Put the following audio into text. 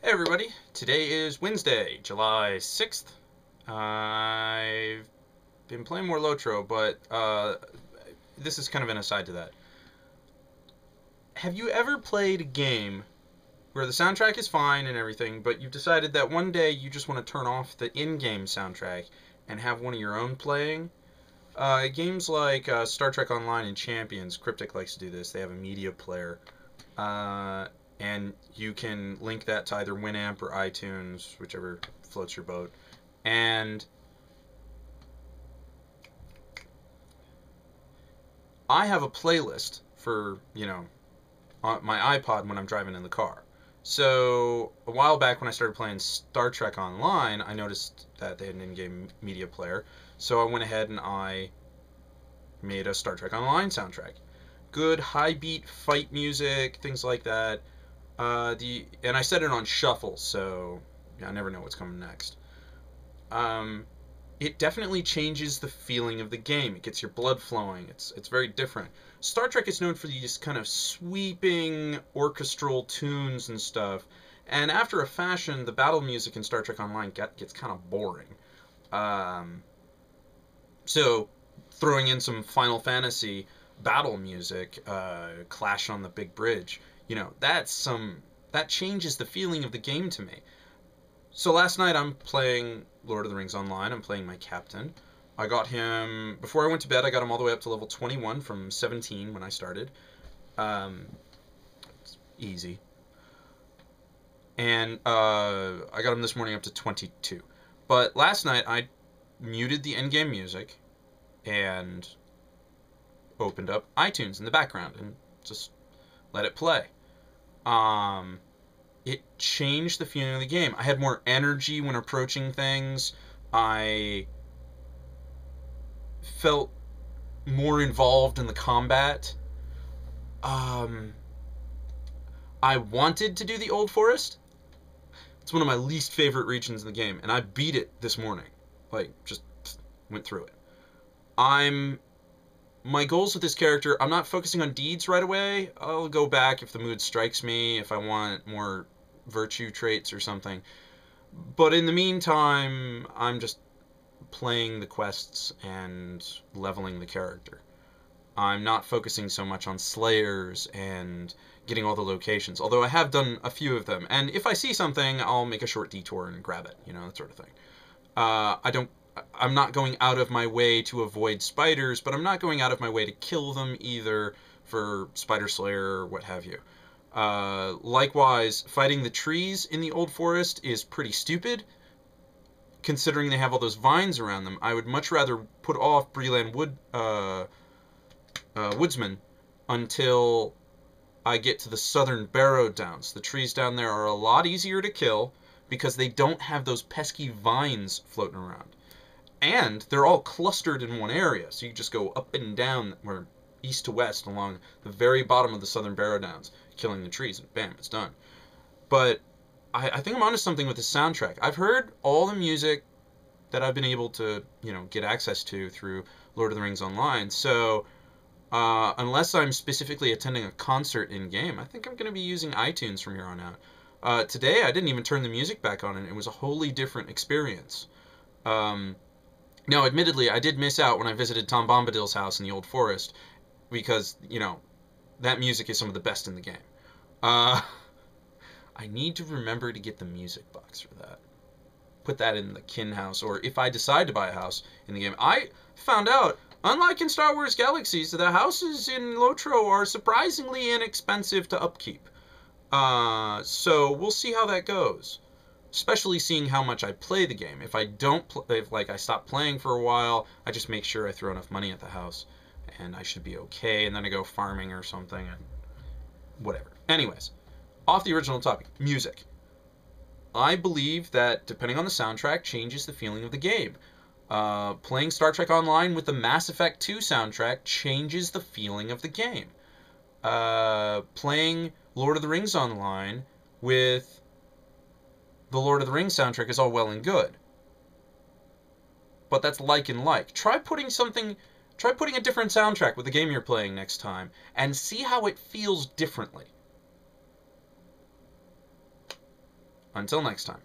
Hey everybody, today is Wednesday, July 6th. I've been playing more Lotro, but this is kind of an aside to that. Have you ever played a game where the soundtrack is fine and everything, but you've decided that one day you just want to turn off the in-game soundtrack and have one of your own playing? Games like Star Trek Online and Champions, Cryptic likes to do this. They have a media player. And you can link that to either Winamp or iTunes, whichever floats your boat. And I have a playlist for, on my iPod when I'm driving in the car. So a while back when I started playing Star Trek Online, I noticed that they had an in-game media player. So I went ahead and I made a Star Trek Online soundtrack. Good high beat fight music, things like that. And I set it on shuffle, so I never know what's coming next. It definitely changes the feeling of the game. It gets your blood flowing. It's very different. Star Trek is known for these kind of sweeping orchestral tunes and stuff. And after a fashion, the battle music in Star Trek Online gets kind of boring. So throwing in some Final Fantasy battle music, Clash on the Big Bridge, that changes the feeling of the game to me. So last night I'm playing Lord of the Rings Online. I'm playing my captain. I got him, before I went to bed, I got him all the way up to level 21 from 17 when I started. It's easy. And I got him this morning up to 22. But last night I muted the in-game music and opened up iTunes in the background and just let it play. It changed the feeling of the game. I had more energy when approaching things. I felt more involved in the combat. I wanted to do the Old Forest. It's one of my least favorite regions in the game, and I beat it this morning. Just went through it. My goals with this character, I'm not focusing on deeds right away. I'll go back if the mood strikes me, if I want more virtue traits or something. But in the meantime, I'm just playing the quests and leveling the character. I'm not focusing so much on slayers and getting all the locations, although I have done a few of them. And if I see something, I'll make a short detour and grab it, that sort of thing. I'm not going out of my way to avoid spiders, but I'm not going out of my way to kill them either for Spider Slayer or what have you. Likewise, fighting the trees in the Old Forest is pretty stupid, considering they have all those vines around them. I would much rather put off Breland Woodsman until I get to the southern Barrow Downs. The trees down there are a lot easier to kill because they don't have those pesky vines floating around. And they're all clustered in one area, so you just go up and down, or east to west, along the very bottom of the southern Barrow Downs, killing the trees, and bam, it's done. But I think I'm onto something with this soundtrack. I've heard all the music that I've been able to, get access to through Lord of the Rings Online, so unless I'm specifically attending a concert in-game, I think I'm going to be using iTunes from here on out. Today, I didn't even turn the music back on, and it was a wholly different experience. Now, admittedly, I did miss out when I visited Tom Bombadil's house in the Old Forest, because, that music is some of the best in the game. I need to remember to get the music box for that. Put that in the kin house, or if I decide to buy a house in the game. I found out, unlike in Star Wars Galaxies, the houses in Lotro are surprisingly inexpensive to upkeep. So we'll see how that goes. Especially seeing how much I play the game. If I don't, if I stop playing for a while, I just make sure I throw enough money at the house, and I should be okay. And then I go farming or something, and whatever. Anyways, off the original topic, music. I believe that depending on the soundtrack changes the feeling of the game. Playing Star Trek Online with the Mass Effect 2 soundtrack changes the feeling of the game. Playing Lord of the Rings Online with the Lord of the Rings soundtrack is all well and good. But that's like and like. Try putting a different soundtrack with the game you're playing next time, and see how it feels differently. Until next time.